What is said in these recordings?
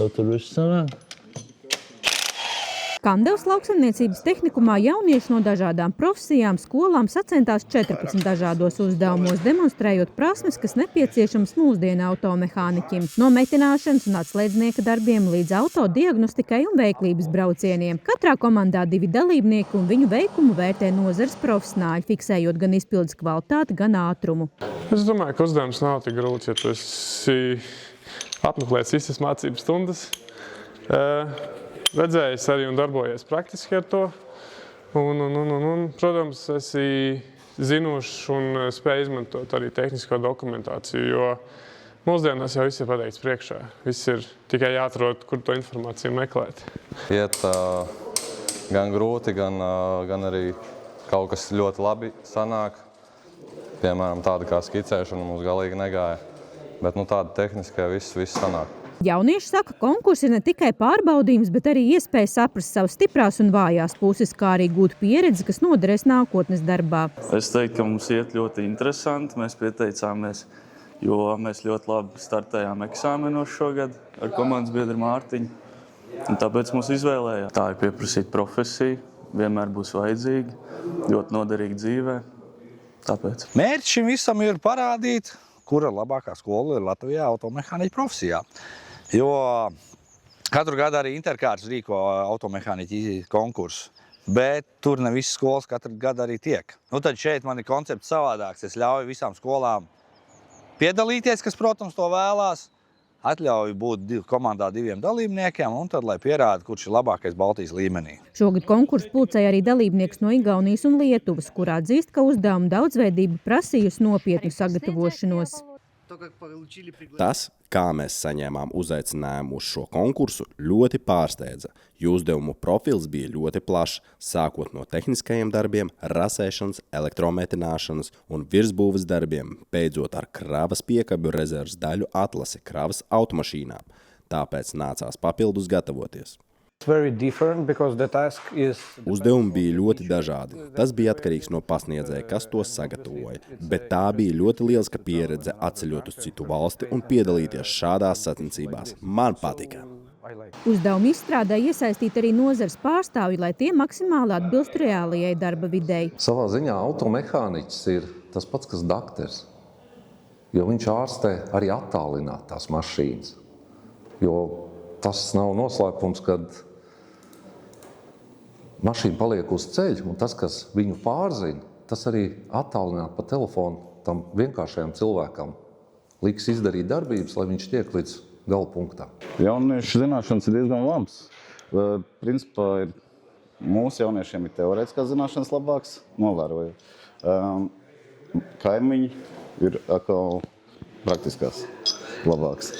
Tev tur viss sanāk? Kandavas lauksaimniecības tehnikumā jaunieši no dažādām profesijām skolām sacentās 14 dažādos uzdevumos, demonstrējot prasmes, kas nepieciešams mūsdienu automehāniķim. No metināšanas un atslēdznieka darbiem līdz autodiagnostikai un veiklības braucieniem. Katrā komandā 2 dalībnieki un viņu veikumu vērtē nozares profesionāļi, fiksējot gan izpildes kvalitāti, gan ātrumu. Es domāju, ka uzdevums nav tik grūts, ja tu esi apmeklējis visas mācību stundas. Redzējis arī un darbojies praktiski ar to. Protams, esi zinošs un spēj izmantot arī tehnisko dokumentāciju, jo mūsdienās jau viss ir pateikts priekšā. Viss ir tikai jāatrod, kur to informāciju meklēt. Iet gan grūti, gan arī kaut kas ļoti labi sanāk. Piemēram, tāda kā skicēšana mums galīgi negāja. Bet tāda tehniskā viss sanāk. Jaunieši saka, konkurss ir ne tikai pārbaudījums, bet arī iespēja saprast savas stiprās un vājās puses, kā arī gūt pieredzi, kas noderēs nākotnes darbā. Es teiktu, ka mums iet ļoti interesanti. Mēs pieteicāmies, jo mēs ļoti labi startējām eksāmenos šogad ar komandas biedru Mārtiņu. Un tāpēc mums izvēlējās. Tā ir pieprasīta profesija, vienmēr būs vajadzīga, ļoti noderīga dzīvē. Tāpēc. Mērķis šim visam ir parādīt, kura labākā skola ir Latvijā automehāniķa profesijā. Jo katru gadu arī Interkārts rīko automehāniķa konkursu, bet tur ne visas skolas katru gadu arī tiek. Tad šeit man ir koncepts savādāks. Es ļauju visām skolām piedalīties, kas, protams, to vēlās. Atļauju būt komandā 2 dalībniekiem un tad, lai pierāda, kurš ir labākais Baltijas līmenī. Šogad konkursu pulcēja arī dalībnieks no Igaunijas un Lietuvas, kurā atzīst, ka uzdevuma daudzveidība prasījusi nopietnu sagatavošanos. Tas, kā mēs saņēmām uzaicinājumu uz šo konkursu, ļoti pārsteidza, jo uzdevumu profils bija ļoti plašs, sākot no tehniskajiem darbiem, rasēšanas, elektrometināšanas un virsbūves darbiem, beidzot ar kravas piekabu rezerves daļu atlasi kravas automašīnām. Tāpēc nācās papildus gatavoties. Uzdevumi bija ļoti dažādi. Tas bija atkarīgs no pasniedzēja, kas tos sagatavoja, bet tā bija ļoti lieliska pieredze atceļot uz citu valsti un piedalīties šādās sacensībās. Man patika. Uzdevumu izstrādē iesaistīt arī nozares pārstāvji, lai tie maksimāli atbilstu reālajai darba videi. Savā ziņā automehāniķis ir tas pats, kas dakters, jo viņš ārstē arī attālināt tās mašīnas. Jo tas nav noslēpums, kad mašīna paliek uz ceļa, un tas, kas viņu pārzina, tas arī attālināt pa telefonu tam vienkāršajam cilvēkam liks izdarīt darbības, lai viņš tiek līdz gala punktā. Jauniešu zināšanas ir diezgan labas. Principā mūsu jauniešiem ir teorētiskās zināšanas labākas, novērojot. Kaimiņi ir atkal praktiskās labāks.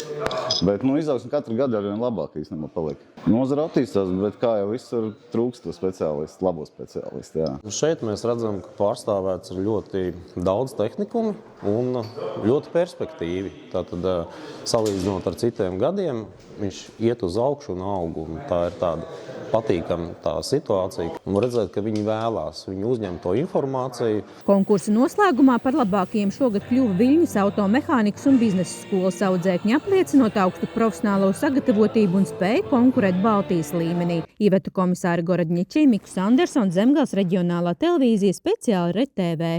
Bet izaugsme katru gadu arvien labāk īstenībā paliek. Nozara attīstās, bet kā jau visur trūkst speciālistu, labo speciālistu. Jā. Šeit mēs redzam, ka pārstāvēts ir ļoti daudz tehnikumi un ļoti perspektīvi. Tātad, salīdzinot ar citiem gadiem, viņš iet uz augšu un aug. Un tā ir tāda patīkama tā situācija. Un redzēt, ka viņi vēlās, viņi uzņem to informāciju. Konkursa noslēgumā par labākajiem šogad kļuva Viļņas automehānikas un biznesa skolas audzēkņi, apliecinot augstu profesionālo sagatavotību un spēju konkurēt Baltijas līmenī. Iveta komisāra Gorodņičī, Mikus Andersons, Zemgales reģionālā televīzija, speciāli RTV.